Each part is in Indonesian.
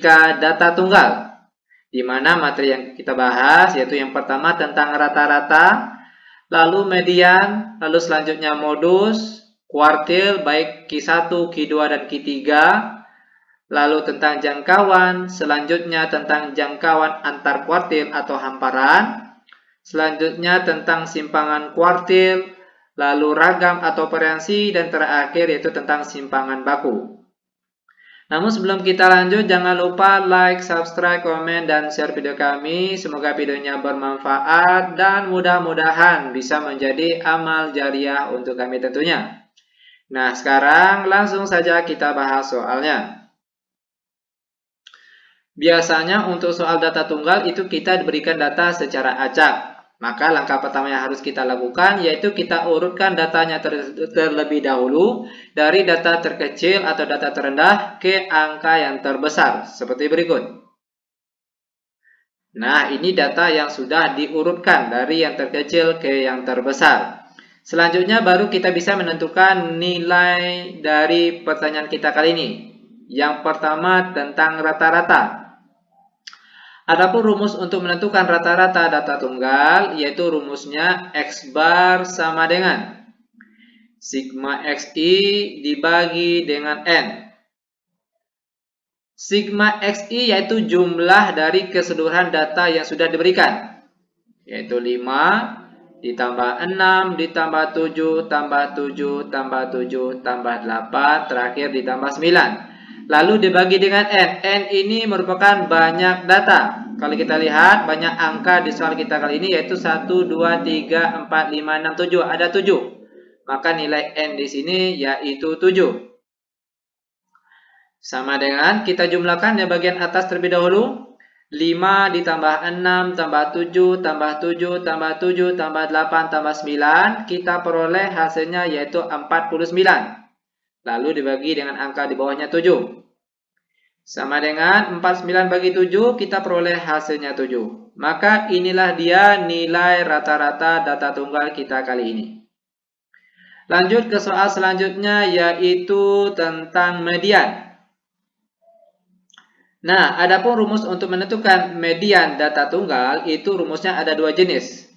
jika data tunggal, di mana materi yang kita bahas yaitu yang pertama tentang rata-rata, lalu median, lalu selanjutnya modus, kuartil baik Q1, Q2, dan Q3, lalu tentang jangkauan, selanjutnya tentang jangkauan antar kuartil atau hamparan, selanjutnya tentang simpangan kuartil, lalu ragam atau variansi, dan terakhir yaitu tentang simpangan baku. Namun sebelum kita lanjut, jangan lupa like, subscribe, komen, dan share video kami. Semoga videonya bermanfaat dan mudah-mudahan bisa menjadi amal jariah untuk kami tentunya. Nah, sekarang langsung saja kita bahas soalnya. Biasanya untuk soal data tunggal itu kita diberikan data secara acak. Maka langkah pertama yang harus kita lakukan yaitu kita urutkan datanya terlebih dahulu dari data terkecil atau data terendah ke angka yang terbesar seperti berikut. Nah, ini data yang sudah diurutkan dari yang terkecil ke yang terbesar. Selanjutnya baru kita bisa menentukan nilai dari pertanyaan kita kali ini. Yang pertama tentang rata-rata. Adapun rumus untuk menentukan rata-rata data tunggal, yaitu rumusnya X bar sama dengan sigma XI dibagi dengan N. Sigma XI yaitu jumlah dari keseluruhan data yang sudah diberikan, yaitu 5 ditambah 6 ditambah 7 tambah 7 tambah 7 tambah 8 terakhir ditambah 9. Lalu dibagi dengan N. N ini merupakan banyak data. Kalau kita lihat banyak angka di soal kita kali ini yaitu 1, 2, 3, 4, 5, 6, 7. Ada 7. Maka nilai N di sini yaitu 7. Sama dengan kita jumlahkan di bagian atas terlebih dahulu. 5 ditambah 6 tambah 7 tambah 7 tambah 7 tambah 8 tambah 9. Kita peroleh hasilnya yaitu 49. Lalu dibagi dengan angka di bawahnya 7. Sama dengan 49 bagi 7, kita peroleh hasilnya 7. Maka inilah dia nilai rata-rata data tunggal kita kali ini. Lanjut ke soal selanjutnya yaitu tentang median. Nah, adapun rumus untuk menentukan median data tunggal itu rumusnya ada dua jenis.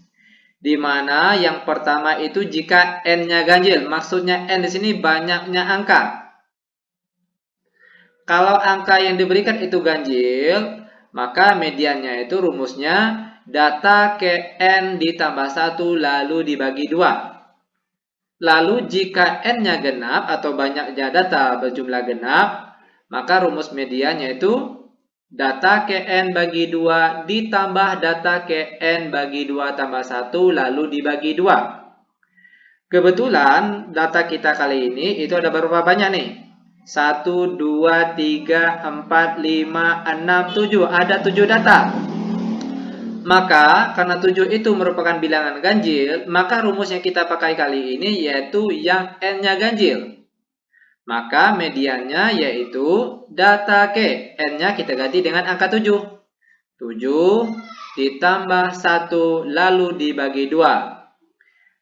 Di mana yang pertama itu jika N-nya ganjil, maksudnya N di sini banyaknya angka. Kalau angka yang diberikan itu ganjil, maka mediannya itu rumusnya data ke N ditambah 1 lalu dibagi 2. Lalu jika N-nya genap atau banyaknya data berjumlah genap, maka rumus mediannya itu data ke N bagi 2 ditambah data ke N bagi 2 tambah 1 lalu dibagi 2. Kebetulan data kita kali ini itu ada berapa banyak nih? 1, 2, 3, 4, 5, 6, 7. Ada 7 data. Maka karena 7 itu merupakan bilangan ganjil, maka rumus yang kita pakai kali ini yaitu yang N-nya ganjil. Maka mediannya yaitu data K. N-nya kita ganti dengan angka 7. 7 ditambah 1 lalu dibagi 2.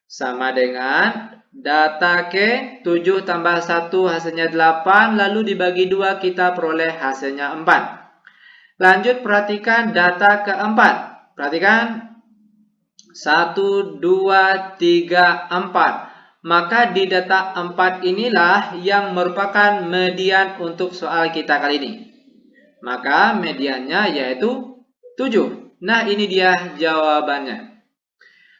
Sama dengan data K, 7 tambah 1 hasilnya 8, lalu dibagi 2 kita peroleh hasilnya 4. Lanjut perhatikan data keempat. Perhatikan 1, 2, 3, 4. Maka di data 4 inilah yang merupakan median untuk soal kita kali ini. Maka mediannya yaitu 7. Nah, ini dia jawabannya.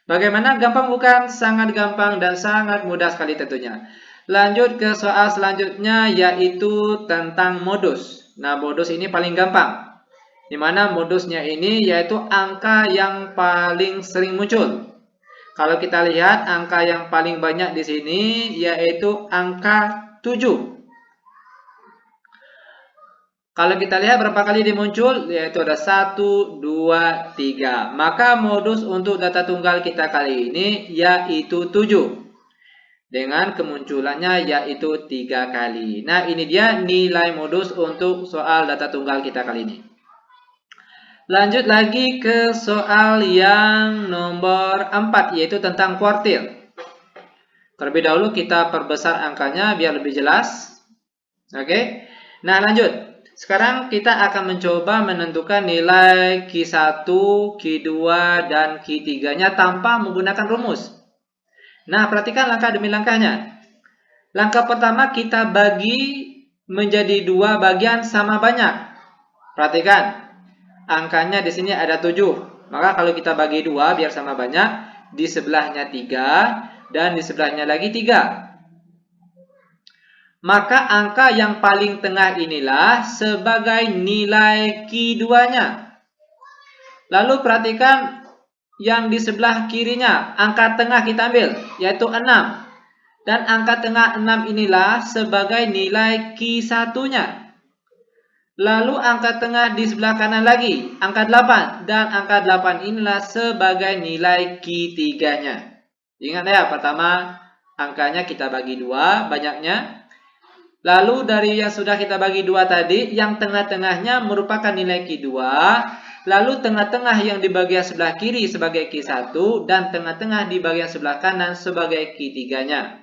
Bagaimana? Gampang bukan? Sangat gampang dan sangat mudah sekali tentunya. Lanjut ke soal selanjutnya yaitu tentang modus. Nah, modus ini paling gampang. Di mana modusnya ini yaitu angka yang paling sering muncul. Kalau kita lihat angka yang paling banyak di sini yaitu angka 7. Kalau kita lihat berapa kali dia muncul, yaitu ada 1, 2, 3. Maka modus untuk data tunggal kita kali ini yaitu 7. Dengan kemunculannya yaitu 3 kali. Nah, ini dia nilai modus untuk soal data tunggal kita kali ini. Lanjut lagi ke soal yang nomor 4, yaitu tentang kuartil. Terlebih dahulu kita perbesar angkanya biar lebih jelas. Oke. Nah, lanjut. Sekarang kita akan mencoba menentukan nilai Q1, Q2, dan Q3-nya tanpa menggunakan rumus. Nah, perhatikan langkah demi langkahnya. Langkah pertama kita bagi menjadi 2 bagian sama banyak. Perhatikan, angkanya di sini ada 7. Maka kalau kita bagi 2 biar sama banyak, di sebelahnya 3 dan di sebelahnya lagi 3. Maka angka yang paling tengah inilah sebagai nilai Q2-nya. Lalu perhatikan yang di sebelah kirinya, angka tengah kita ambil, yaitu 6. Dan angka tengah 6 inilah sebagai nilai Q1-nya. Lalu angka tengah di sebelah kanan lagi, angka 8. Dan angka 8 inilah sebagai nilai Q3-nya. Ingat ya, pertama angkanya kita bagi 2, banyaknya. Lalu dari yang sudah kita bagi 2 tadi, yang tengah-tengahnya merupakan nilai Q2. Lalu tengah-tengah yang di bagian sebelah kiri sebagai Q1 dan tengah-tengah di bagian sebelah kanan sebagai Q3-nya.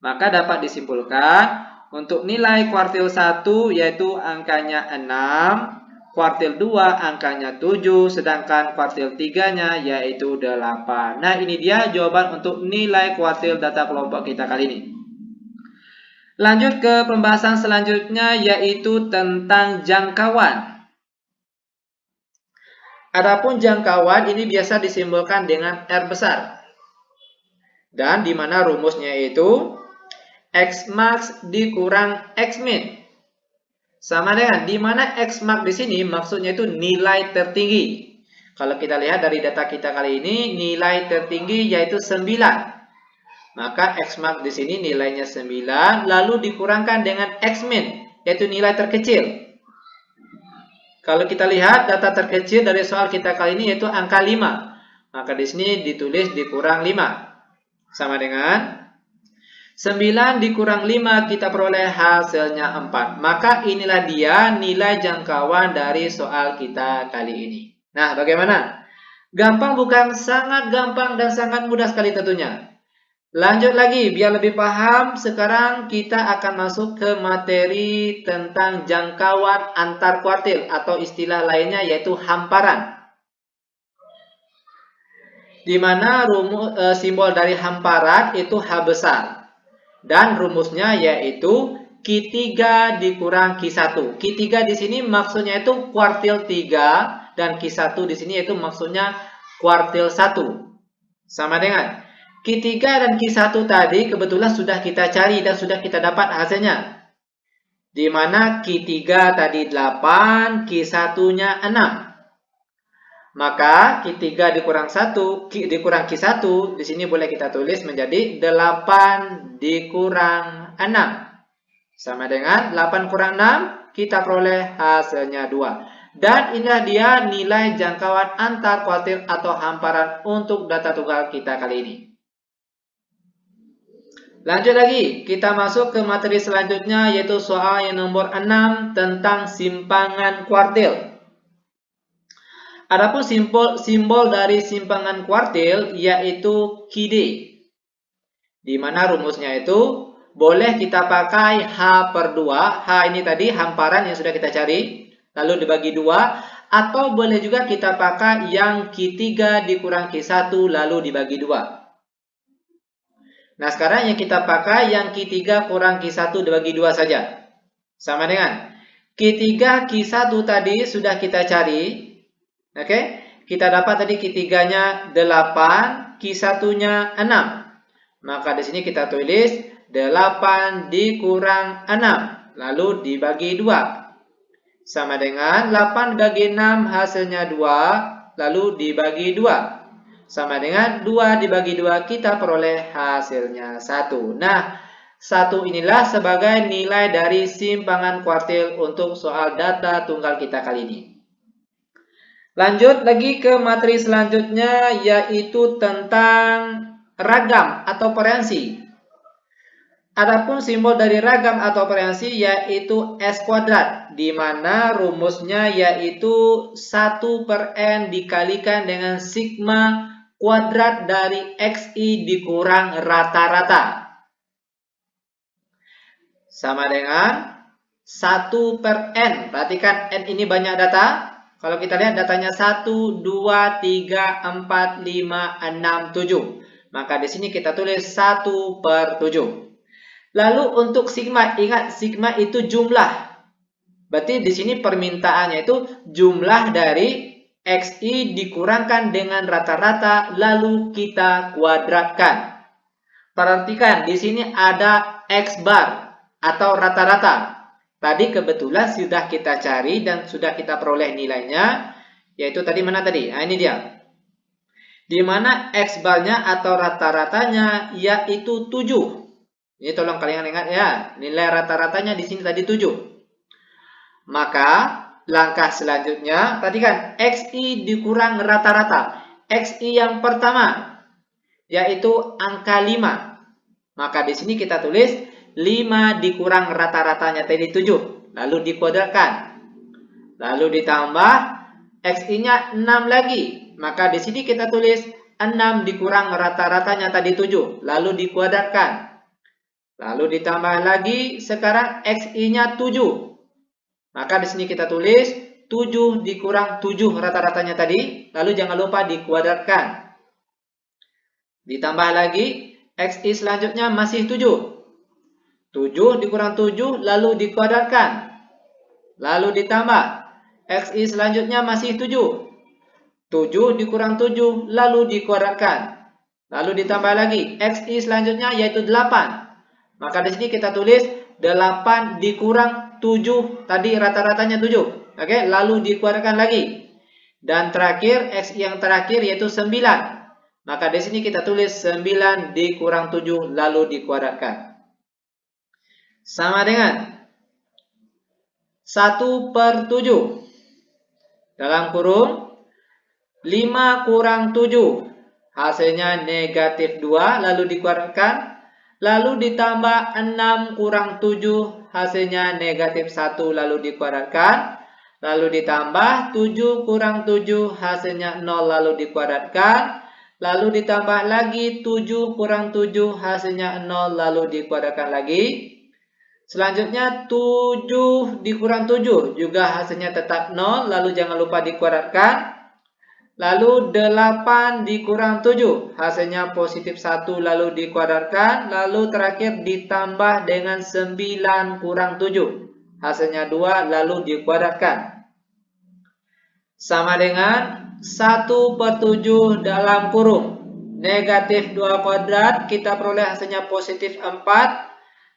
Maka dapat disimpulkan untuk nilai kuartil 1 yaitu angkanya 6, kuartil 2 angkanya 7, sedangkan kuartil 3-nya yaitu 8. Nah, ini dia jawaban untuk nilai kuartil data kelompok kita kali ini. Lanjut ke pembahasan selanjutnya yaitu tentang jangkauan. Adapun jangkauan ini biasa disimbolkan dengan R besar. Dan di mana rumusnya itu X max dikurang X min. Sama dengan di mana X max di sini maksudnya itu nilai tertinggi. Kalau kita lihat dari data kita kali ini nilai tertinggi yaitu 9. Maka X max di sini nilainya 9 lalu dikurangkan dengan X min yaitu nilai terkecil. Kalau kita lihat data terkecil dari soal kita kali ini yaitu angka 5. Maka di sini ditulis dikurang 5. Sama dengan 9 dikurang 5 kita peroleh hasilnya 4. Maka inilah dia nilai jangkauan dari soal kita kali ini. Nah, bagaimana? Gampang bukan? Sangat gampang dan sangat mudah sekali tentunya. Lanjut lagi, biar lebih paham, sekarang kita akan masuk ke materi tentang jangkauan antar kuartil atau istilah lainnya yaitu hamparan. Di mana simbol dari hamparan itu H besar. Dan rumusnya yaitu Q3 dikurang Q1. Q3 di sini maksudnya itu kuartil 3 dan Q1 di sini itu maksudnya kuartil 1. Sama dengan Q3 dan Q1 tadi kebetulan sudah kita cari dan sudah kita dapat hasilnya. Di mana Q3 tadi 8, Q1-nya 6. Maka Q3 dikurang 1, dikurang Q1 di sini boleh kita tulis menjadi 8 dikurang 6. Sama dengan 8 kurang 6, kita peroleh hasilnya 2. Dan inilah dia nilai jangkauan antar kuartil atau hamparan untuk data tunggal kita kali ini. Lanjut lagi, kita masuk ke materi selanjutnya yaitu soal yang nomor 6 tentang simpangan kuartil. Adapun simbol dari simpangan kuartil yaitu QD. Di mana rumusnya itu boleh kita pakai H/2. H ini tadi hamparan yang sudah kita cari, lalu dibagi 2. Atau boleh juga kita pakai yang Q3 dikurang Q1 lalu dibagi 2. Nah, sekarang yang kita pakai yang Q3 kurang Q1 dibagi 2 saja. Sama dengan Q3, Q1 tadi sudah kita cari. Oke, kita dapat tadi Q3-nya 8, Q1-nya 6. Maka di sini kita tulis 8 dikurang 6, lalu dibagi 2. Sama dengan 8 dibagi 6 hasilnya 2, lalu dibagi 2. Sama dengan 2 dibagi 2 kita peroleh hasilnya 1. Nah, 1 inilah sebagai nilai dari simpangan kuartil untuk soal data tunggal kita kali ini. Lanjut lagi ke materi selanjutnya yaitu tentang ragam atau variansi. Adapun simbol dari ragam atau variansi yaitu S kuadrat, di mana rumusnya yaitu 1/N dikalikan dengan sigma kuadrat dari XI dikurang rata-rata. Sama dengan 1 per N. Perhatikan N ini banyak data. Kalau kita lihat datanya 1, 2, 3, 4, 5, 6, 7. Maka di sini kita tulis 1 per 7. Lalu untuk sigma, ingat sigma itu jumlah. Berarti di sini permintaannya itu jumlah dari XI dikurangkan dengan rata-rata lalu kita kuadratkan. Perhatikan di sini ada X bar atau rata-rata. Tadi kebetulan sudah kita cari dan sudah kita peroleh nilainya, yaitu tadi mana tadi? Nah, ini dia. Di mana X barnya atau rata-ratanya yaitu 7. Ini tolong kalian ingat ya, nilai rata-ratanya di sini tadi 7. Maka langkah selanjutnya, perhatikan XI dikurang rata-rata. XI yang pertama yaitu angka 5. Maka di sini kita tulis 5 dikurang rata-ratanya tadi 7. Lalu dikuadratkan. Lalu ditambah XI-nya 6 lagi. Maka di sini kita tulis 6 dikurang rata-ratanya tadi 7. Lalu dikuadratkan. Lalu ditambah lagi sekarang XI-nya 7. Maka di sini kita tulis 7 dikurang 7 rata-ratanya tadi. Lalu jangan lupa dikuadratkan. Ditambah lagi XI selanjutnya masih 7. 7 dikurang 7 lalu dikuadratkan. Lalu ditambah XI selanjutnya masih 7. 7 dikurang 7 lalu dikuadratkan. Lalu ditambah lagi XI selanjutnya yaitu 8. Maka di sini kita tulis 8 dikurang 7 tadi rata-ratanya 7. Oke, lalu dikuadratkan lagi. Dan terakhir XI yang terakhir yaitu 9. Maka di sini kita tulis 9 dikurang 7 lalu dikuadratkan. Sama dengan 1 per 7. Dalam kurung 5 kurang 7. Hasilnya negatif 2 lalu dikuadratkan. Lalu ditambah 6 kurang 7. Hasilnya negatif 1 lalu dikuadratkan. Lalu ditambah 7 kurang 7. Hasilnya 0 lalu dikuadratkan. Lalu ditambah lagi 7 kurang 7. Hasilnya 0 lalu dikuadratkan lagi. Selanjutnya 7 dikurang 7 juga hasilnya tetap 0, lalu jangan lupa dikuadratkan. Lalu 8 dikurang 7, hasilnya positif 1 lalu dikuadratkan. Lalu terakhir ditambah dengan 9 kurang 7, hasilnya 2 lalu dikuadratkan. Sama dengan 1 per 7 dalam kurung. Negatif 2 kuadrat, kita peroleh hasilnya positif 4.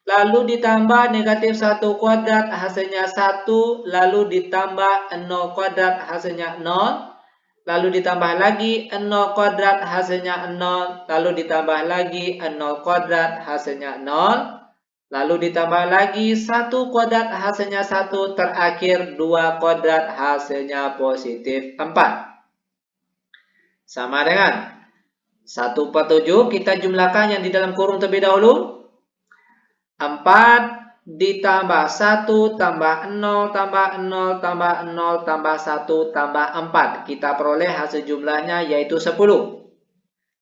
Lalu ditambah negatif 1 kuadrat hasilnya 1. Lalu ditambah 0 kuadrat hasilnya 0. Lalu ditambah lagi 0 kuadrat hasilnya 0. Lalu ditambah lagi 0 kuadrat hasilnya 0. Lalu ditambah lagi 1 kuadrat hasilnya 1. Terakhir 2 kuadrat hasilnya positif 4. Sama dengan 1 per 7 kita jumlahkan yang di dalam kurung terlebih dahulu. 4 ditambah 1 tambah 0 tambah 0 tambah 0 tambah 1 tambah 4. Kita peroleh hasil jumlahnya yaitu 10.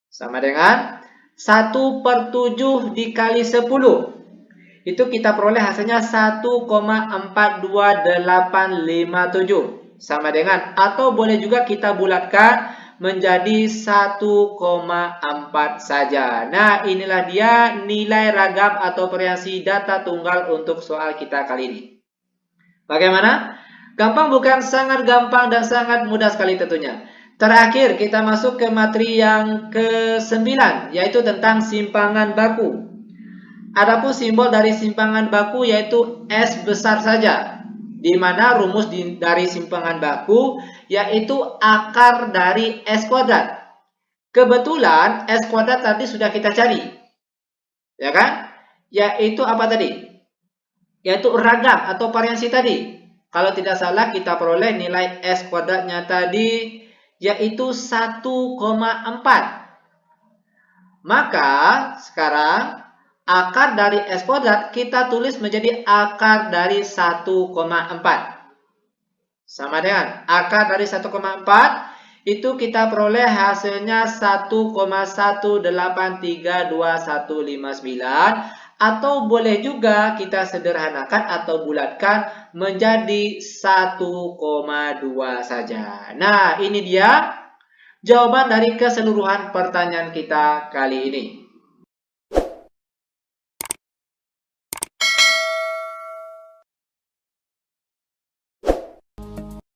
Sama dengan 1 per 7 dikali 10. Itu kita peroleh hasilnya 1,42857. Sama dengan, atau boleh juga kita bulatkan menjadi 1,4 saja. Nah, inilah dia nilai ragam atau variasi data tunggal untuk soal kita kali ini. Bagaimana? Gampang bukan? Sangat gampang dan sangat mudah sekali tentunya. Terakhir, kita masuk ke materi yang ke-9, yaitu tentang simpangan baku. Adapun simbol dari simpangan baku yaitu S besar saja, di mana rumus dari simpangan baku yaitu akar dari S kuadrat. Kebetulan S kuadrat tadi sudah kita cari, ya kan? Yaitu apa tadi? Yaitu ragam atau variasi tadi. Kalau tidak salah kita peroleh nilai S kuadratnya tadi yaitu 1,4. Maka sekarang akar dari S kuadrat kita tulis menjadi akar dari 1,4. Sama dengan akar dari 1,4 itu kita peroleh hasilnya 1,1832159 Atau boleh juga kita sederhanakan atau bulatkan menjadi 1,2 saja. Nah, ini dia jawaban dari keseluruhan pertanyaan kita kali ini.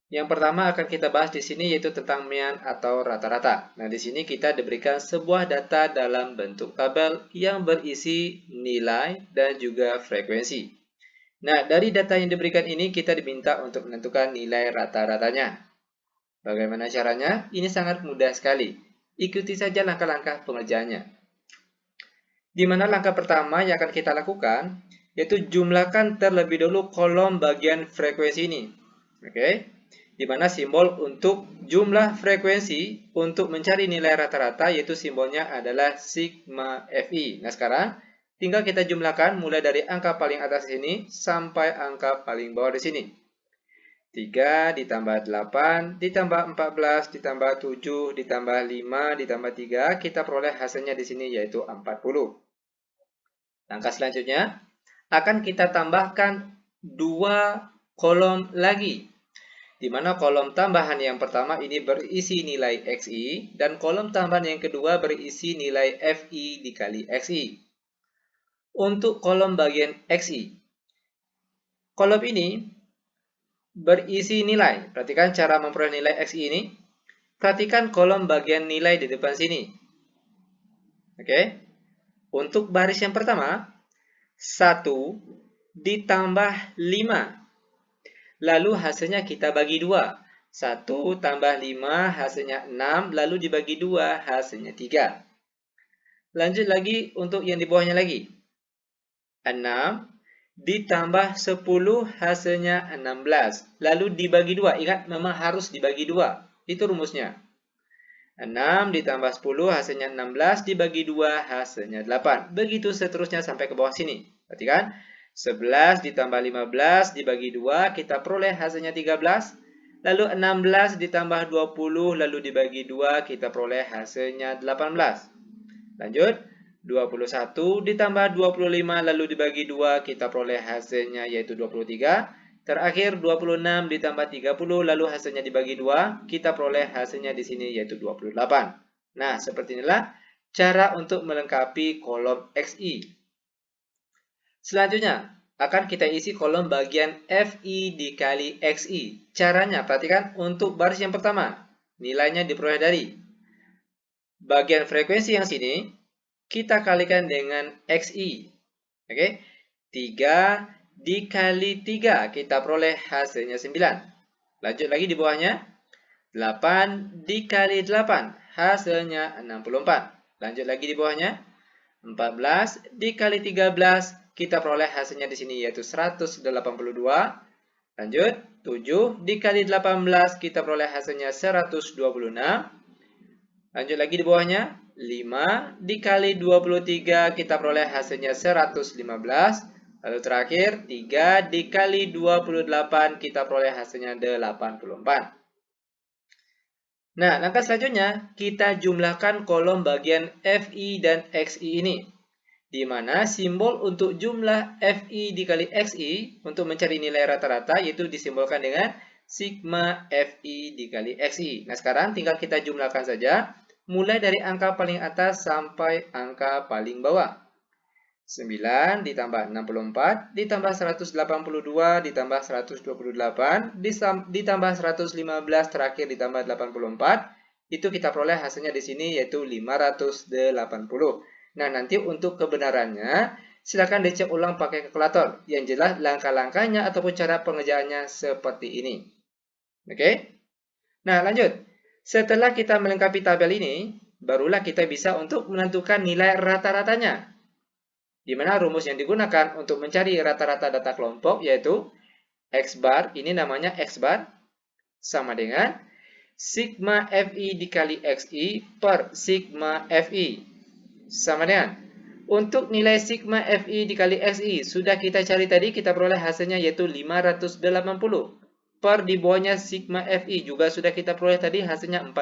Yang pertama akan kita bahas di sini yaitu tentang mean atau rata-rata. Nah, di sini kita diberikan sebuah data dalam bentuk tabel yang berisi nilai dan juga frekuensi. Nah, dari data yang diberikan ini kita diminta untuk menentukan nilai rata-ratanya. Bagaimana caranya? Ini sangat mudah sekali. Ikuti saja langkah-langkah pengerjaannya. Di mana langkah pertama yang akan kita lakukan yaitu jumlahkan terlebih dahulu kolom bagian frekuensi ini. Oke? Di mana simbol untuk jumlah frekuensi untuk mencari nilai rata-rata yaitu simbolnya adalah sigma Fi. Nah, sekarang tinggal kita jumlahkan mulai dari angka paling atas sini sampai angka paling bawah di sini. 3 ditambah 8 ditambah 14 ditambah 7 ditambah 5 ditambah 3, kita peroleh hasilnya di sini yaitu 40. Langkah selanjutnya akan kita tambahkan 2 kolom lagi, di mana kolom tambahan yang pertama ini berisi nilai Xi dan kolom tambahan yang kedua berisi nilai Fi dikali Xi. Untuk kolom bagian Xi, kolom ini berisi nilai. Perhatikan cara memperoleh nilai Xi ini. Perhatikan kolom bagian nilai di depan sini. Oke. Untuk baris yang pertama, 1 ditambah 5. Lalu hasilnya kita bagi 2. 1 tambah 5 hasilnya 6, lalu dibagi 2 hasilnya 3. Lanjut lagi untuk yang di bawahnya lagi. 6 ditambah 10 hasilnya 16. Lalu dibagi 2. Ingat, memang harus dibagi 2. Itu rumusnya. 6 ditambah 10 hasilnya 16. Dibagi 2 hasilnya 8. Begitu seterusnya sampai ke bawah sini. Perhatikan. 11 ditambah 15 dibagi 2. Kita peroleh hasilnya 13. Lalu 16 ditambah 20. Lalu dibagi 2. Kita peroleh hasilnya 18. Lanjut. 21 ditambah 25 lalu dibagi 2 kita peroleh hasilnya yaitu 23. Terakhir 26 ditambah 30 lalu hasilnya dibagi 2 kita peroleh hasilnya di sini yaitu 28. Nah, seperti inilah cara untuk melengkapi kolom Xi. Selanjutnya akan kita isi kolom bagian Fi dikali Xi. Caranya perhatikan untuk baris yang pertama nilainya diperoleh dari bagian frekuensi yang sini kita kalikan dengan Xi. Oke. 3 dikali 3. Kita peroleh hasilnya 9. Lanjut lagi di bawahnya. 8 dikali 8. Hasilnya 64. Lanjut lagi di bawahnya. 14 dikali 13. Kita peroleh hasilnya di sini yaitu 182. Lanjut. 7 dikali 18. Kita peroleh hasilnya 126. Lanjut lagi di bawahnya. 5 dikali 23 kita peroleh hasilnya 115. Lalu terakhir 3 dikali 28 kita peroleh hasilnya 84. Nah, langkah selanjutnya kita jumlahkan kolom bagian Fi dan Xi ini. Di mana simbol untuk jumlah Fi dikali Xi untuk mencari nilai rata-rata yaitu disimbolkan dengan sigma Fi dikali Xi. Nah, sekarang tinggal kita jumlahkan saja. Mulai dari angka paling atas sampai angka paling bawah. 9 ditambah 64, ditambah 182, ditambah 128, ditambah 115, terakhir ditambah 84. Itu kita peroleh hasilnya di sini yaitu 580. Nah, nanti untuk kebenarannya, silakan dicek ulang pakai kalkulator. Yang jelas langkah-langkahnya ataupun cara pengerjaannya seperti ini. Oke? Nah, lanjut. Setelah kita melengkapi tabel ini, barulah kita bisa untuk menentukan nilai rata-ratanya. Di mana rumus yang digunakan untuk mencari rata-rata data kelompok yaitu X bar, ini namanya X bar, sama dengan sigma Fi dikali Xi per sigma Fi. Sama dengan, untuk nilai sigma Fi dikali Xi, sudah kita cari tadi, kita peroleh hasilnya yaitu 580. Per di bawahnya sigma Fi juga sudah kita peroleh tadi hasilnya 40.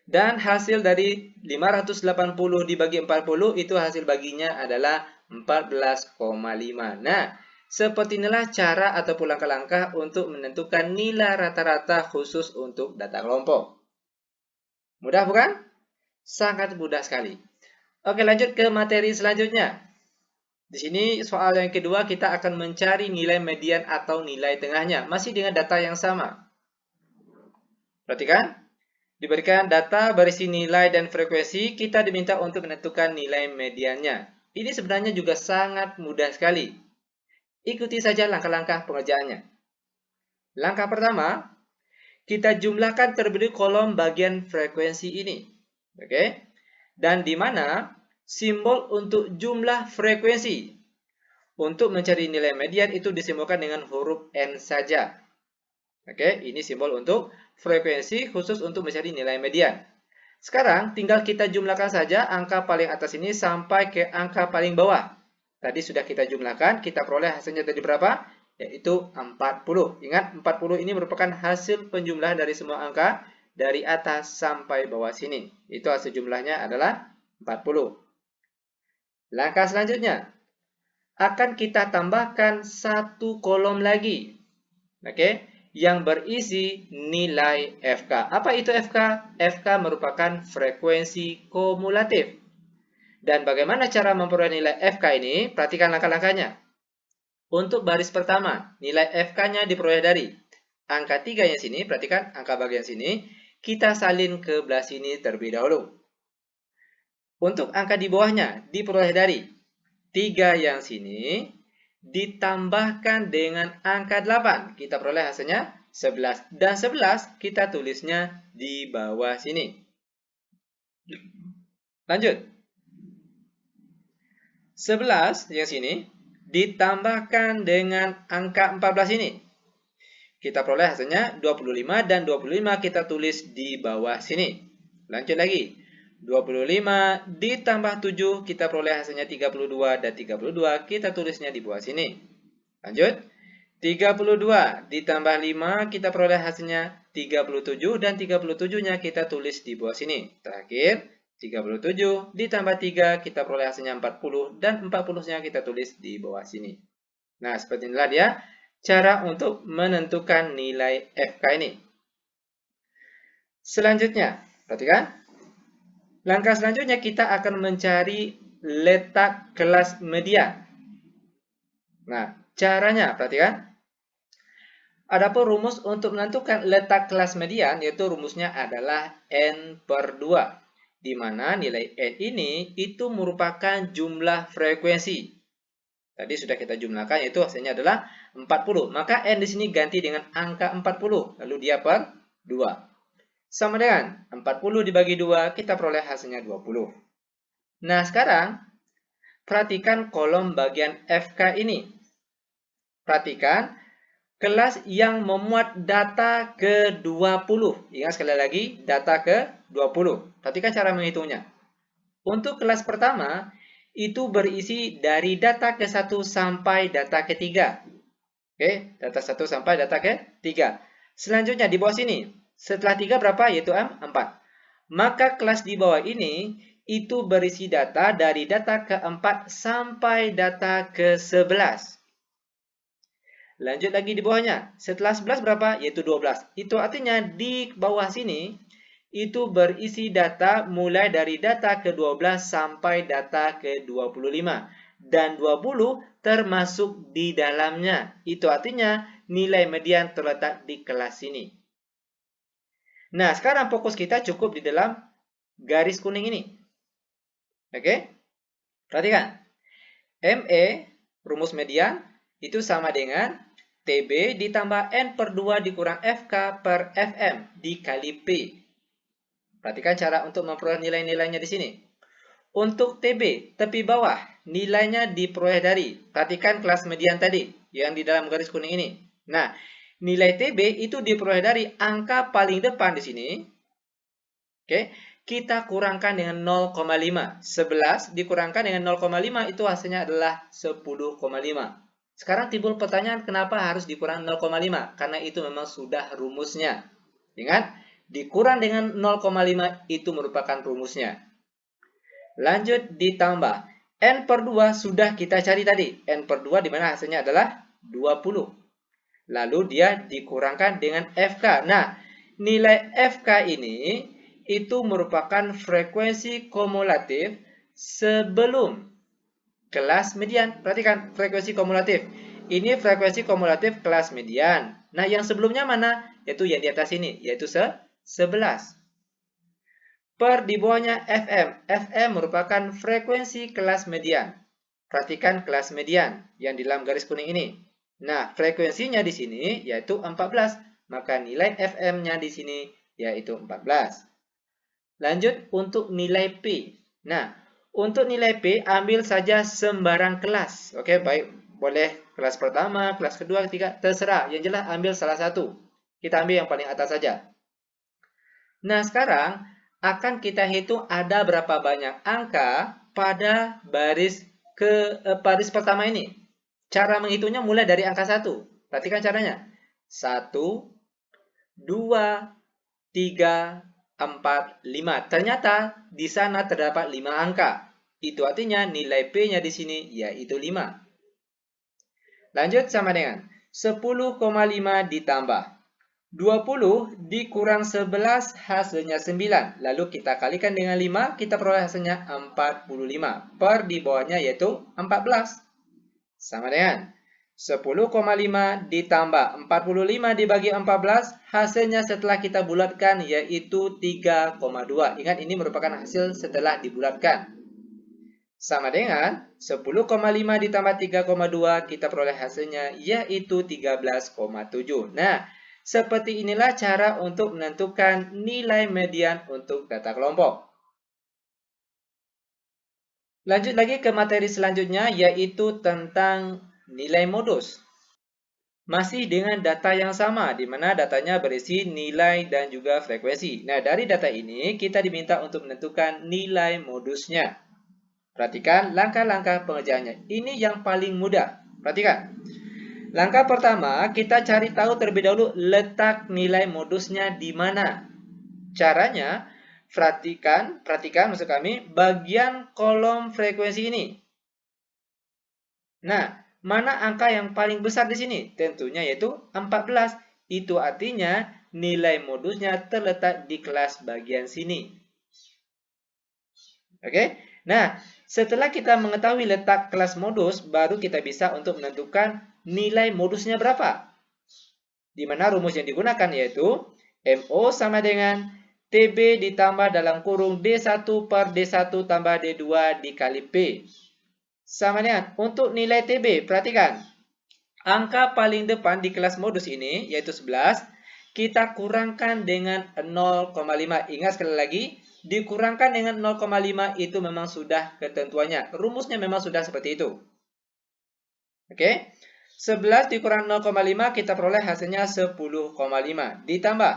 Dan hasil dari 580 dibagi 40 itu hasil baginya adalah 14,5. Nah, seperti inilah cara ataupun langkah-langkah untuk menentukan nilai rata-rata khusus untuk data kelompok. Mudah bukan? Sangat mudah sekali. Oke, lanjut ke materi selanjutnya. Di sini soal yang kedua kita akan mencari nilai median atau nilai tengahnya. Masih dengan data yang sama. Perhatikan. Diberikan data berisi nilai dan frekuensi, kita diminta untuk menentukan nilai mediannya. Ini sebenarnya juga sangat mudah sekali. Ikuti saja langkah-langkah pengerjaannya. Langkah pertama, kita jumlahkan terlebih kolom bagian frekuensi ini. Oke? Dan di mana simbol untuk jumlah frekuensi. Untuk mencari nilai median itu disimbolkan dengan huruf N saja. Oke, ini simbol untuk frekuensi khusus untuk mencari nilai median. Sekarang tinggal kita jumlahkan saja angka paling atas ini sampai ke angka paling bawah. Tadi sudah kita jumlahkan, kita peroleh hasilnya tadi berapa? Yaitu 40. Ingat, 40 ini merupakan hasil penjumlahan dari semua angka dari atas sampai bawah sini. Itu hasil jumlahnya adalah 40. Langkah selanjutnya, akan kita tambahkan satu kolom lagi. Oke, yang berisi nilai FK. Apa itu FK? FK merupakan frekuensi kumulatif. Dan bagaimana cara memperoleh nilai FK ini? Perhatikan langkah-langkahnya. Untuk baris pertama, nilai FK-nya diperoleh dari angka 3 yang sini, perhatikan angka bagian sini, kita salin ke belah sini terlebih dahulu. Untuk angka di bawahnya, diperoleh dari 3 yang sini, ditambahkan dengan angka 8. Kita peroleh hasilnya 11. Dan 11 kita tulisnya di bawah sini. Lanjut. 11 yang sini ditambahkan dengan angka 14 ini. Kita peroleh hasilnya 25 dan 25 kita tulis di bawah sini. Lanjut lagi. 25 ditambah 7 kita peroleh hasilnya 32 dan 32 kita tulisnya di bawah sini. Lanjut. 32 ditambah 5 kita peroleh hasilnya 37 dan 37-nya kita tulis di bawah sini. Terakhir 37 ditambah 3 kita peroleh hasilnya 40 dan 40-nya kita tulis di bawah sini. Nah, seperti inilah dia cara untuk menentukan nilai FK ini. Selanjutnya, perhatikan. Langkah selanjutnya kita akan mencari letak kelas median. Nah, caranya perhatikan. Adapun rumus untuk menentukan letak kelas median yaitu rumusnya adalah N/2. Di mana nilai N ini itu merupakan jumlah frekuensi. Tadi sudah kita jumlahkan yaitu hasilnya adalah 40. Maka N di sini ganti dengan angka 40. Lalu dia per 2. Sama dengan 40 dibagi 2, kita peroleh hasilnya 20. Nah, sekarang perhatikan kolom bagian FK ini. Perhatikan kelas yang memuat data ke-20. Ingat sekali lagi, data ke-20. Perhatikan cara menghitungnya. Untuk kelas pertama, itu berisi dari data ke-1 sampai data ke-3. Oke, data 1 sampai data ke-3. Selanjutnya di bawah sini. Setelah 3 berapa? Yaitu 4. Maka kelas di bawah ini itu berisi data dari data ke-4 sampai data ke-11. Lanjut lagi di bawahnya. Setelah 11 berapa? Yaitu 12. Itu artinya di bawah sini itu berisi data mulai dari data ke-12 sampai data ke-25. Dan 20 termasuk di dalamnya. Itu artinya nilai median terletak di kelas ini. Nah, sekarang fokus kita cukup di dalam garis kuning ini. Oke? Perhatikan. ME, rumus median, itu sama dengan TB ditambah N/2 dikurang FK per FM dikali P. Perhatikan cara untuk memperoleh nilai-nilainya di sini. Untuk TB, tepi bawah, nilainya diperoleh dari, perhatikan kelas median tadi, yang di dalam garis kuning ini. Nah, nilai TB itu diperoleh dari angka paling depan di sini. Oke, kita kurangkan dengan 0,5. 11 dikurangkan dengan 0,5 itu hasilnya adalah 10,5. Sekarang timbul pertanyaan kenapa harus dikurang 0,5? Karena itu memang sudah rumusnya. Ingat, dikurang dengan 0,5 itu merupakan rumusnya. Lanjut ditambah. N per 2 sudah kita cari tadi. N per 2 di mana hasilnya adalah 20. Lalu dia dikurangkan dengan FK. Nah, nilai FK ini itu merupakan frekuensi kumulatif sebelum kelas median. Perhatikan frekuensi kumulatif. Ini frekuensi kumulatif kelas median. Nah, yang sebelumnya mana? Yaitu yang di atas ini, yaitu 11. Per di bawahnya FM. FM merupakan frekuensi kelas median. Perhatikan kelas median yang di dalam garis kuning ini. Nah, frekuensinya di sini yaitu 14. Maka nilai FM-nya di sini yaitu 14. Lanjut untuk nilai P. Nah, untuk nilai P ambil saja sembarang kelas. Oke, baik. Boleh kelas pertama, kelas kedua, ketiga, terserah. Yang jelas ambil salah satu. Kita ambil yang paling atas saja. Nah, sekarang akan kita hitung ada berapa banyak angka pada baris pertama ini. Cara menghitungnya mulai dari angka 1. Perhatikan caranya. 1, 2, 3, 4, 5. Ternyata di sana terdapat 5 angka. Itu artinya nilai P-nya di sini yaitu 5. Lanjut sama dengan 10,5 ditambah 20 dikurang 11 hasilnya 9. Lalu kita kalikan dengan 5, kita peroleh hasilnya 45. Per di bawahnya yaitu 14. Sama dengan 10,5 ditambah 45 dibagi 14, hasilnya setelah kita bulatkan yaitu 3,2. Ingat ini merupakan hasil setelah dibulatkan. Sama dengan 10,5 ditambah 3,2, kita peroleh hasilnya yaitu 13,7. Nah, seperti inilah cara untuk menentukan nilai median untuk data kelompok. Lanjut lagi ke materi selanjutnya yaitu tentang nilai modus. Masih dengan data yang sama, di mana datanya berisi nilai dan juga frekuensi. Nah, dari data ini kita diminta untuk menentukan nilai modusnya. Perhatikan langkah-langkah pengerjaannya. Ini yang paling mudah. Perhatikan. Langkah pertama, kita cari tahu terlebih dahulu letak nilai modusnya di mana. Caranya, perhatikan maksud kami, bagian kolom frekuensi ini. Nah, mana angka yang paling besar di sini? Tentunya yaitu 14. Itu artinya nilai modusnya terletak di kelas bagian sini. Oke? Nah, setelah kita mengetahui letak kelas modus, baru kita bisa untuk menentukan nilai modusnya berapa. Di mana rumus yang digunakan yaitu MO sama dengan TB ditambah dalam kurung D1 per D1 tambah D2 dikali P. Sama dengan untuk nilai TB, perhatikan. Angka paling depan di kelas modus ini yaitu 11, kita kurangkan dengan 0,5. Ingat sekali lagi, dikurangkan dengan 0,5 itu memang sudah ketentuannya. Rumusnya memang sudah seperti itu. Oke. 11 dikurang 0,5 kita peroleh hasilnya 10,5. Ditambah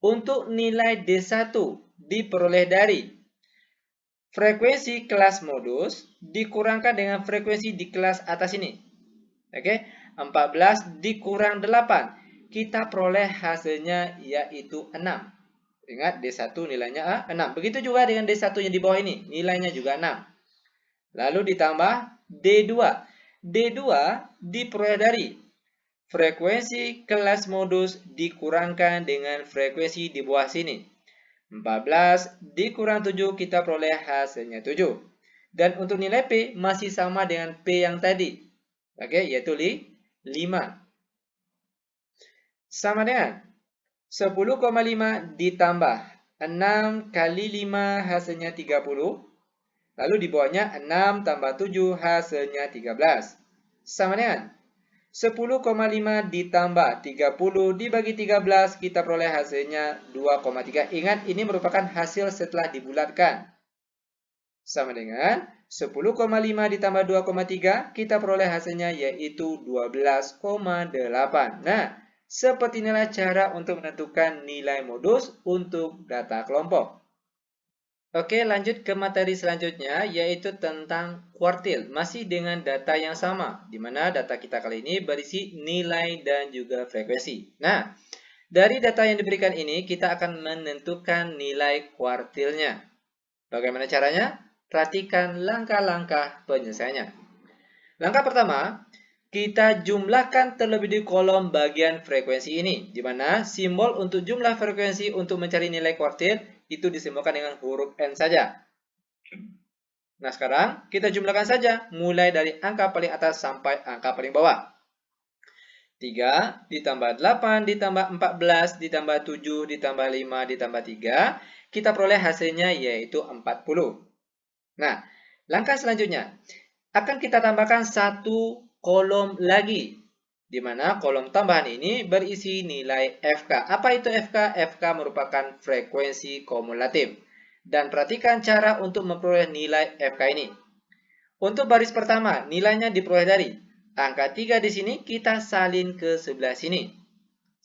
untuk nilai D1 diperoleh dari frekuensi kelas modus dikurangkan dengan frekuensi di kelas atas ini. Oke. 14 dikurang 8. Kita peroleh hasilnya yaitu 6. Ingat D1 nilainya 6. Begitu juga dengan D1 yang di bawah ini. Nilainya juga 6. Lalu ditambah D2. D2 diperoleh dari frekuensi kelas modus dikurangkan dengan frekuensi di bawah sini. 14 dikurang 7 kita peroleh hasilnya 7. Dan untuk nilai P masih sama dengan P yang tadi. Oke, yaitu 5. Sama dengan 10,5 ditambah 6 kali 5 hasilnya 30. Lalu di bawahnya 6 tambah 7 hasilnya 13. Sama dengan 10,5 ditambah 30 dibagi 13 kita peroleh hasilnya 2,3. Ingat ini merupakan hasil setelah dibulatkan. Sama dengan 10,5 ditambah 2,3 kita peroleh hasilnya yaitu 12,8. Nah, seperti inilah cara untuk menentukan nilai modus untuk data kelompok. Oke, lanjut ke materi selanjutnya, yaitu tentang kuartil. Masih dengan data yang sama, di mana data kita kali ini berisi nilai dan juga frekuensi. Nah, Dari data yang diberikan ini, kita akan menentukan nilai kuartilnya. Bagaimana caranya? Perhatikan langkah-langkah penyelesaiannya. Langkah pertama, kita jumlahkan terlebih di kolom bagian frekuensi ini, di mana simbol untuk jumlah frekuensi untuk mencari nilai kuartil itu disimbolkan dengan huruf N saja. Nah, sekarang kita jumlahkan saja, mulai dari angka paling atas sampai angka paling bawah. 3 ditambah 8 ditambah 14 ditambah 7 ditambah 5 ditambah 3, kita peroleh hasilnya yaitu 40. Nah, langkah selanjutnya, akan kita tambahkan satu kolom lagi, di mana kolom tambahan ini berisi nilai FK. Apa itu FK? FK merupakan frekuensi kumulatif. Dan perhatikan cara untuk memperoleh nilai FK ini. Untuk baris pertama, nilainya diperoleh dari angka 3 di sini, kita salin ke sebelah sini.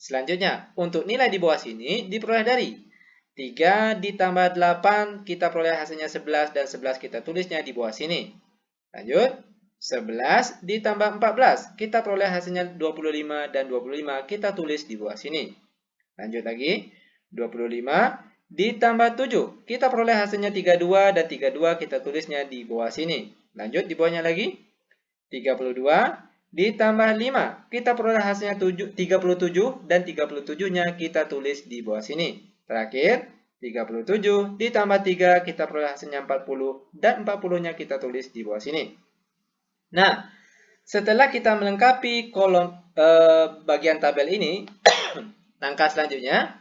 Selanjutnya, untuk nilai di bawah sini diperoleh dari 3 ditambah 8, kita peroleh hasilnya 11, dan 11 kita tulisnya di bawah sini. Lanjut, 11 ditambah 14, kita peroleh hasilnya 25, dan 25 kita tulis di bawah sini. Lanjut lagi, 25 ditambah 7, kita peroleh hasilnya 32, dan 32 kita tulisnya di bawah sini. Lanjut, di bawahnya lagi, 32 ditambah 5, kita peroleh hasilnya 37, dan 37-nya kita tulis di bawah sini. Terakhir, 37 ditambah 3, kita peroleh hasilnya 40, dan 40-nya kita tulis di bawah sini. Nah, setelah kita melengkapi kolom bagian tabel ini, langkah selanjutnya,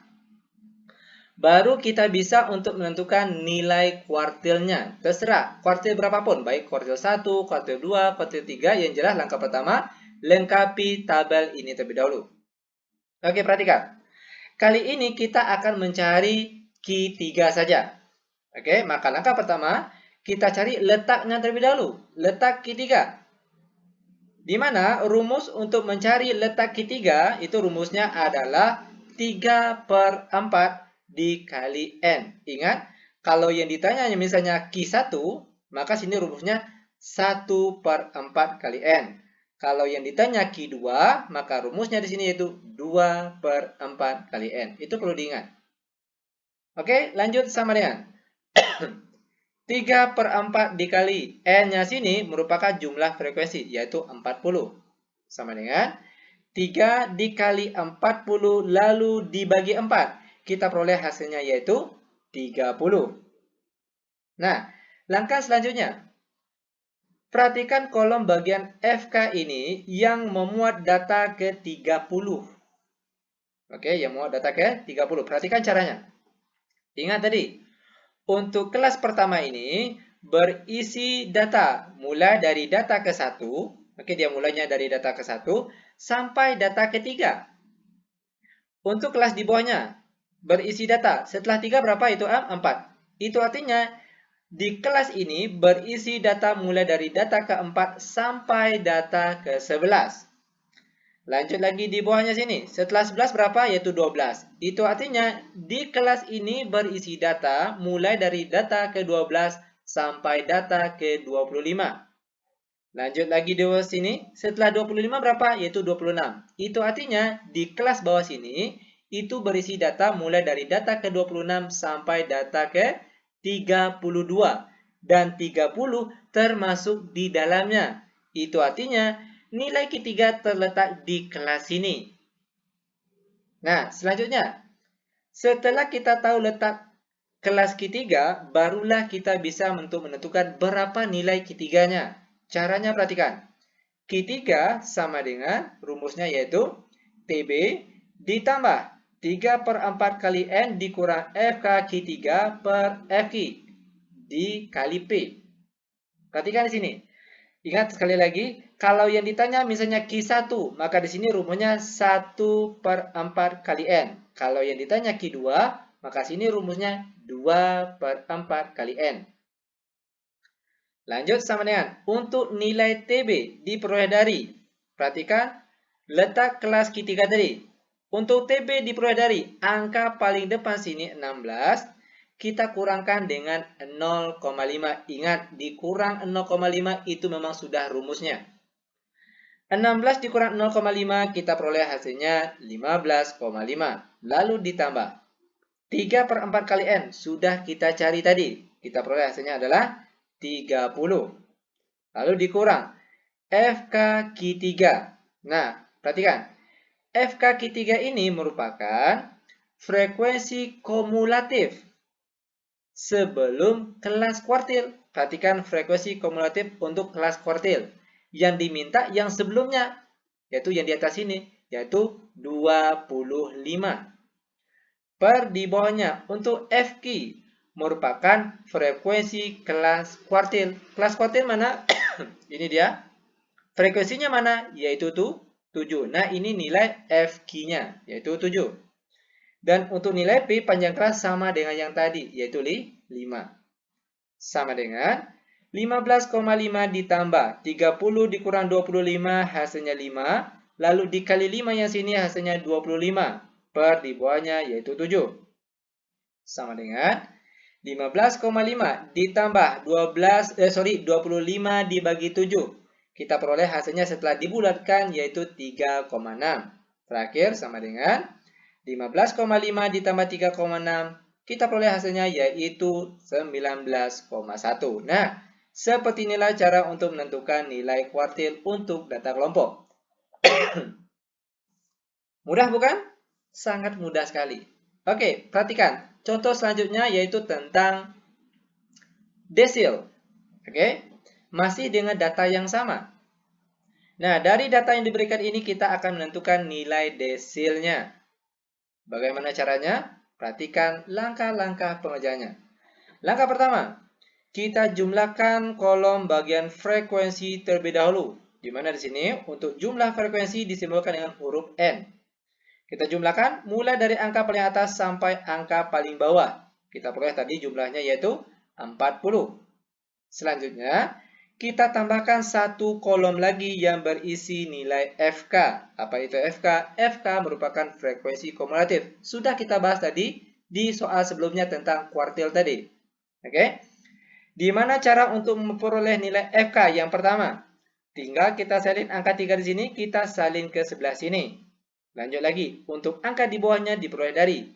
baru kita bisa untuk menentukan nilai kuartilnya. Terserah, kuartil berapapun, baik kuartil 1, kuartil 2, kuartil 3, yang jelas langkah pertama, lengkapi tabel ini terlebih dahulu. Oke, perhatikan. Kali ini kita akan mencari Q3 saja. Oke, maka langkah pertama, kita cari letaknya terlebih dahulu. Letak Q3. Di mana rumus untuk mencari letak Q3, itu rumusnya adalah 3/4 dikali N. Ingat, kalau yang ditanya misalnya Q1, maka sini rumusnya 1/4 kali N. Kalau yang ditanya Q2, maka rumusnya di sini yaitu 2/4 kali N. Itu perlu diingat. Oke, lanjut sama dengan 3/4 dikali N-nya sini merupakan jumlah frekuensi, yaitu 40. Sama dengan 3 dikali 40 lalu dibagi 4. Kita peroleh hasilnya yaitu 30. Nah, langkah selanjutnya. Perhatikan kolom bagian FK ini yang memuat data ke 30. Oke, yang memuat data ke 30. Perhatikan caranya. Ingat tadi, untuk kelas pertama ini berisi data mulai dari data ke 1. Oke, dia mulainya dari data ke 1 sampai data ke 3. Untuk kelas di bawahnya berisi data. Setelah 3 berapa itu? 4. Itu artinya di kelas ini berisi data mulai dari data ke-4 sampai data ke-11. Lanjut lagi di bawahnya sini. Setelah 11 berapa? Yaitu 12. Itu artinya di kelas ini berisi data mulai dari data ke-12 sampai data ke-25. Lanjut lagi di bawah sini. Setelah 25 berapa? Yaitu 26. Itu artinya di kelas bawah sini itu berisi data mulai dari data ke-26 sampai data ke-32. Dan 30 termasuk di dalamnya. Itu artinya nilai Q3 terletak di kelas ini. Nah, selanjutnya. Setelah kita tahu letak kelas Q3, barulah kita bisa untuk menentukan berapa nilai Q3-nya. Caranya perhatikan. Q3 sama dengan rumusnya yaitu TB ditambah 3/4 kali N dikurang FK Q3 per FQ dikali P. Perhatikan di sini. Ingat sekali lagi, kalau yang ditanya misalnya Q1, maka di sini rumusnya 1/4 kali N. Kalau yang ditanya Q2, maka sini rumusnya 2/4 kali N. Lanjut sama dengan untuk nilai TB diperoleh dari, perhatikan, letak kelas Q3 tadi. Untuk TB diperoleh dari angka paling depan sini 16, kita kurangkan dengan 0,5. Ingat, dikurang 0,5 itu memang sudah rumusnya. 16 dikurang 0,5 kita peroleh hasilnya 15,5. Lalu ditambah 3 per 4 kali N sudah kita cari tadi. Kita peroleh hasilnya adalah 30. Lalu dikurang FK-Q3. Nah, perhatikan. FK-Q3 ini merupakan frekuensi kumulatif sebelum kelas kuartil. Perhatikan frekuensi kumulatif untuk kelas kuartil. Yang diminta yang sebelumnya, yaitu yang di atas ini, yaitu 25. Per di bawahnya untuk FQ merupakan frekuensi kelas kuartil. Kelas kuartil mana? Ini dia. Frekuensinya mana? Yaitu 7. Nah, ini nilai FQ-nya, yaitu 7. Dan untuk nilai P panjang kelas sama dengan yang tadi, yaitu 5. Sama dengan 15,5 ditambah 30 dikurang 25 hasilnya 5. Lalu dikali 5 yang sini hasilnya 25. Per di bawahnya yaitu 7. Sama dengan 15,5 ditambah 25 dibagi 7. Kita peroleh hasilnya setelah dibulatkan yaitu 3,6. Terakhir sama dengan 15,5 ditambah 3,6. Kita peroleh hasilnya yaitu 19,1. Nah, seperti inilah cara untuk menentukan nilai kuartil untuk data kelompok. Mudah bukan? Sangat mudah sekali. Oke, perhatikan. Contoh selanjutnya yaitu tentang desil. Oke, masih dengan data yang sama. Nah, dari data yang diberikan ini kita akan menentukan nilai desilnya. Bagaimana caranya? Perhatikan langkah-langkah pengerjaannya. Langkah pertama, kita jumlahkan kolom bagian frekuensi terlebih dahulu. Di mana di sini untuk jumlah frekuensi disimbolkan dengan huruf N. Kita jumlahkan mulai dari angka paling atas sampai angka paling bawah. Kita peroleh tadi jumlahnya yaitu 40. Selanjutnya, kita tambahkan satu kolom lagi yang berisi nilai FK. Apa itu FK? FK merupakan frekuensi kumulatif. Sudah kita bahas tadi di soal sebelumnya tentang kuartil tadi. Oke? Di mana cara untuk memperoleh nilai FK? Yang pertama, tinggal kita salin angka 3 di sini, kita salin ke sebelah sini. Lanjut lagi, untuk angka di bawahnya diperoleh dari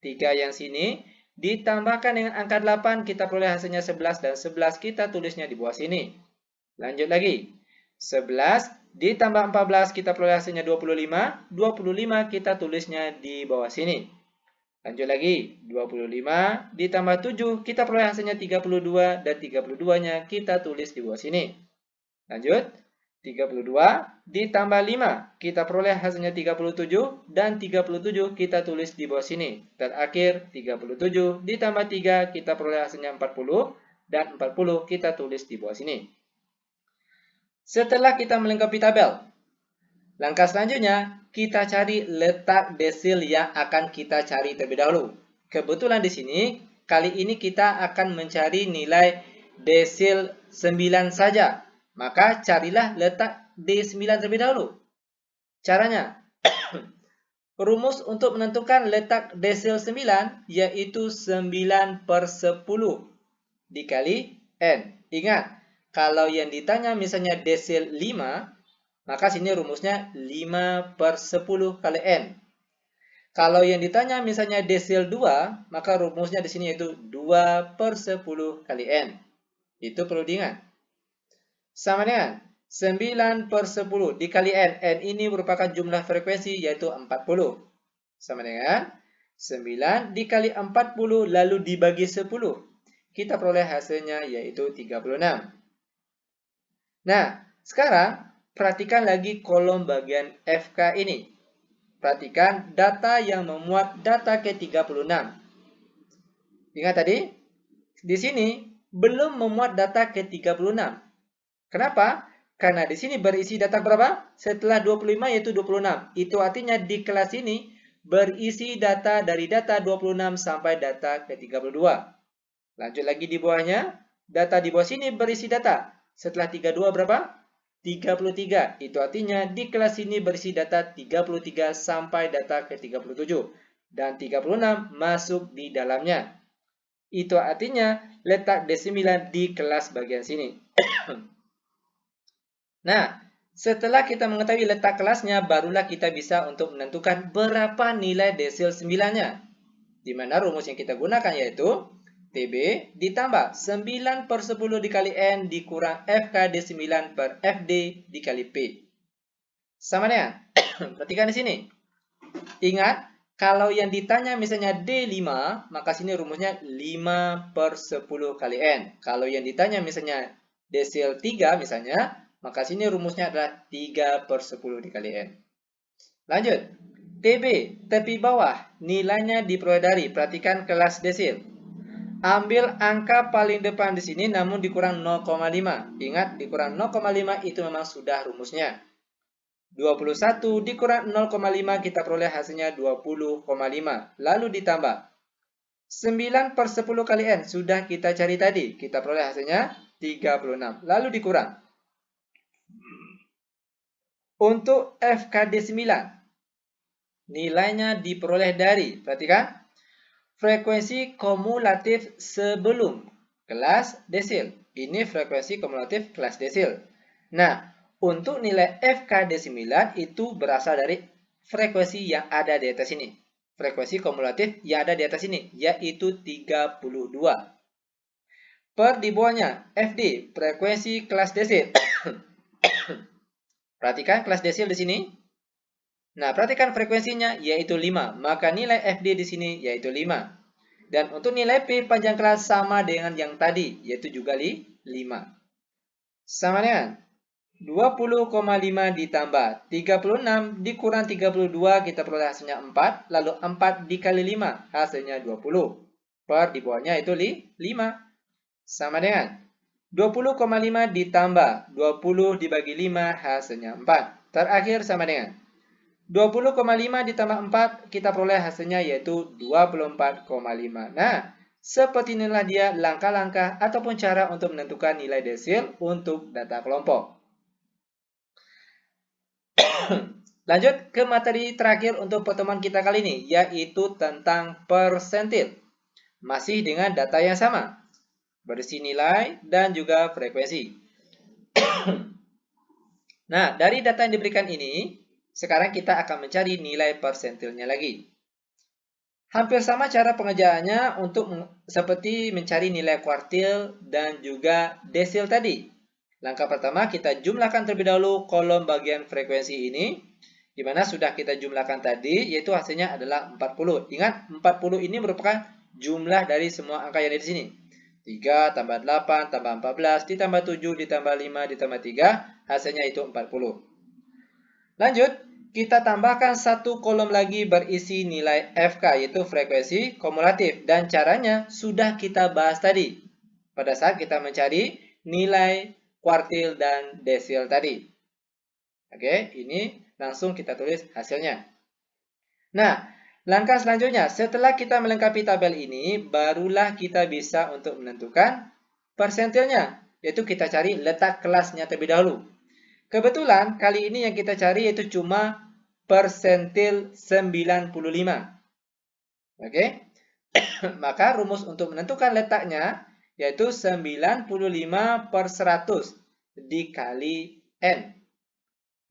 3 yang sini, ditambahkan dengan angka 8, kita peroleh hasilnya 11, dan 11 kita tulisnya di bawah sini. Lanjut lagi, 11 ditambah 14, kita peroleh hasilnya 25, 25 kita tulisnya di bawah sini. Lanjut lagi, 25 ditambah 7, kita peroleh hasilnya 32, dan 32-nya kita tulis di bawah sini. Lanjut, 32 ditambah 5, kita peroleh hasilnya 37, dan 37 kita tulis di bawah sini. Terakhir, 37 ditambah 3, kita peroleh hasilnya 40, dan 40 kita tulis di bawah sini. Setelah kita melengkapi tabel, langkah selanjutnya, kita cari letak desil yang akan kita cari terlebih dahulu. Kebetulan di sini, kali ini kita akan mencari nilai desil 9 saja. Maka carilah letak D9 terlebih dahulu. Caranya, rumus untuk menentukan letak desil 9 yaitu 9 per 10 dikali N. Ingat, kalau yang ditanya misalnya desil 5, maka sini rumusnya 5 per 10 kali N. Kalau yang ditanya misalnya desil 2, maka rumusnya di sini yaitu 2 per 10 kali N. Itu perlu diingat. Sama dengan 9 per 10 dikali N. N ini merupakan jumlah frekuensi yaitu 40. Sama dengan 9 dikali 40 lalu dibagi 10. Kita peroleh hasilnya yaitu 36. Nah, sekarang perhatikan lagi kolom bagian FK ini. Perhatikan data yang memuat data ke-36. Ingat tadi, di sini belum memuat data ke-36. Kenapa? Karena di sini berisi data berapa? Setelah 25 yaitu 26. Itu artinya di kelas ini berisi data dari data 26 sampai data ke-32. Lanjut lagi di bawahnya, data di bawah sini berisi data. Setelah 32 berapa? 33. Itu artinya di kelas ini berisi data 33 sampai data ke-37. Dan 36 masuk di dalamnya. Itu artinya letak D9 di kelas bagian sini. Nah, Setelah kita mengetahui letak kelasnya, barulah kita bisa untuk menentukan berapa nilai desil 9-nya. Di mana rumus yang kita gunakan yaitu TB ditambah 9/10 dikali N dikurang FK D9 per FD dikali P. Sama dengan, perhatikan di sini. Ingat, kalau yang ditanya misalnya D5, maka sini rumusnya 5/10 kali N. Kalau yang ditanya misalnya desil 3 misalnya, maka sini rumusnya adalah 3/10 dikali N. Lanjut. TB, tepi bawah, nilainya diperoleh dari, perhatikan kelas desil. Ambil angka paling depan di sini namun dikurang 0,5. Ingat, dikurang 0,5 itu memang sudah rumusnya. 21 dikurang 0,5 kita peroleh hasilnya 20,5. Lalu ditambah 9/10 kali N sudah kita cari tadi. Kita peroleh hasilnya 36. Lalu dikurang. Untuk FKD 9 nilainya diperoleh dari, perhatikan, frekuensi kumulatif sebelum kelas desil. Ini frekuensi kumulatif kelas desil. Nah, untuk nilai FKD 9 itu berasal dari frekuensi yang ada di atas ini. Frekuensi kumulatif yang ada di atas ini, yaitu 32. Per di bawahnya, FD, frekuensi kelas desil. Perhatikan kelas desil di sini. Nah, perhatikan frekuensinya yaitu 5, maka nilai FD di sini yaitu 5. Dan untuk nilai P panjang kelas sama dengan yang tadi, yaitu juga 5. Sama dengan 20,5 ditambah 36 dikurang 32, kita peroleh hasilnya 4, lalu 4 dikali 5, hasilnya 20. Per di bawahnya itu 5. Sama dengan 20,5 ditambah 20 dibagi 5, hasilnya 4. Terakhir sama dengan 20,5 ditambah 4, kita peroleh hasilnya yaitu 24,5. Nah, seperti inilah dia langkah-langkah ataupun cara untuk menentukan nilai desil untuk data kelompok. Lanjut ke materi terakhir untuk pertemuan kita kali ini, yaitu tentang persentil. Masih dengan data yang sama, berisi nilai dan juga frekuensi. Nah, dari data yang diberikan ini, sekarang kita akan mencari nilai persentilnya lagi. Hampir sama cara pengerjaannya untuk seperti mencari nilai kuartil dan juga desil tadi. Langkah pertama kita jumlahkan terlebih dahulu kolom bagian frekuensi ini, di mana sudah kita jumlahkan tadi, yaitu hasilnya adalah 40. Ingat, 40 ini merupakan jumlah dari semua angka yang ada di sini. 3 tambah 8 tambah 14 ditambah 7 ditambah 5 ditambah 3, hasilnya itu 40. Lanjut, kita tambahkan satu kolom lagi berisi nilai FK, yaitu frekuensi kumulatif. Dan caranya sudah kita bahas tadi, pada saat kita mencari nilai kuartil dan desil tadi. Oke, ini langsung kita tulis hasilnya. Nah, langkah selanjutnya, setelah kita melengkapi tabel ini, barulah kita bisa untuk menentukan persentilnya, yaitu kita cari letak kelasnya terlebih dahulu. Kebetulan kali ini yang kita cari yaitu cuma persentil 95. Oke. Maka rumus untuk menentukan letaknya yaitu 95/100 dikali N.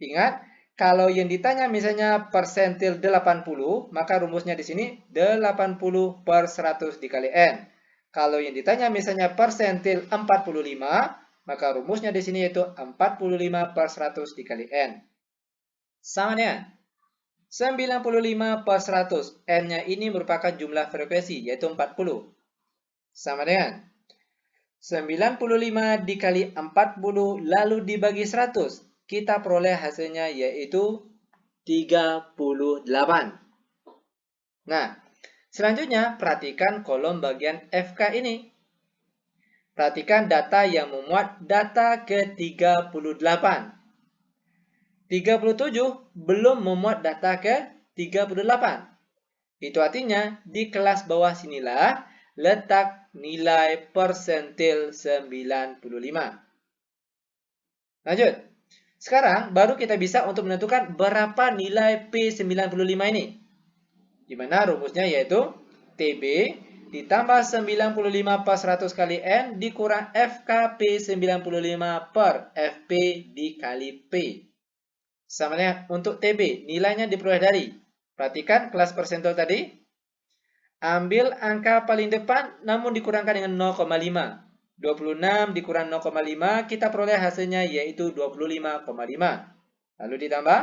Ingat, kalau yang ditanya misalnya persentil 80, maka rumusnya di sini 80/100 dikali N. Kalau yang ditanya misalnya persentil 45, maka rumusnya di sini yaitu 45/100 dikali N. Sama dengan 95/100. N-nya ini merupakan jumlah frekuensi, yaitu 40. Sama dengan 95 dikali 40 lalu dibagi 100. Kita peroleh hasilnya yaitu 38. Nah, selanjutnya perhatikan kolom bagian FK ini. Perhatikan data yang memuat data ke-38. 37 belum memuat data ke-38. Itu artinya di kelas bawah sinilah letak nilai persentil 95. Lanjut. Sekarang baru kita bisa untuk menentukan berapa nilai P95 ini. Di mana rumusnya yaitu TB ditambah 95/100 kali N dikurang FKP 95 per FP dikali P. Sama dengan untuk TB, nilainya diperoleh dari. Perhatikan kelas persentil tadi. Ambil angka paling depan namun dikurangkan dengan 0,5. 26 dikurang 0,5, kita peroleh hasilnya yaitu 25,5. Lalu ditambah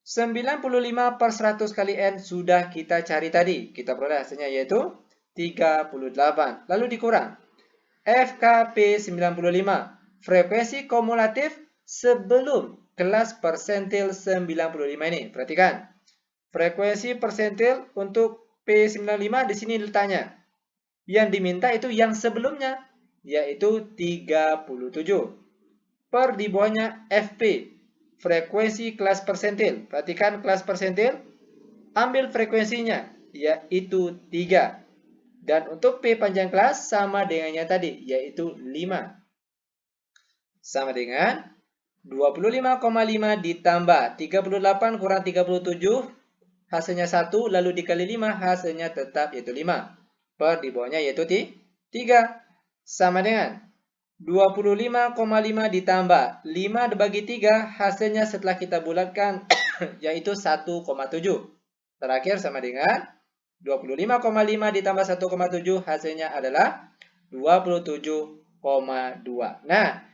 95 per 100 kali N sudah kita cari tadi. Kita peroleh hasilnya yaitu 38. Lalu dikurang FKP 95. Frekuensi kumulatif sebelum kelas persentil 95 ini. Perhatikan. Frekuensi persentil untuk P95 di sini letaknya. Yang diminta itu yang sebelumnya, yaitu 37. Per di bawahnya FP. Frekuensi kelas persentil. Perhatikan kelas persentil. Ambil frekuensinya, yaitu 3. Dan untuk P panjang kelas sama dengannya tadi, yaitu 5. Sama dengan 25,5 ditambah 38 kurang 37, hasilnya 1, lalu dikali 5, hasilnya tetap yaitu 5. Per di bawahnya yaitu 3. Sama dengan 25,5 ditambah 5 dibagi 3, hasilnya setelah kita bulatkan yaitu 1,7. Terakhir sama dengan 25,5 ditambah 1,7, hasilnya adalah 27,2. Nah,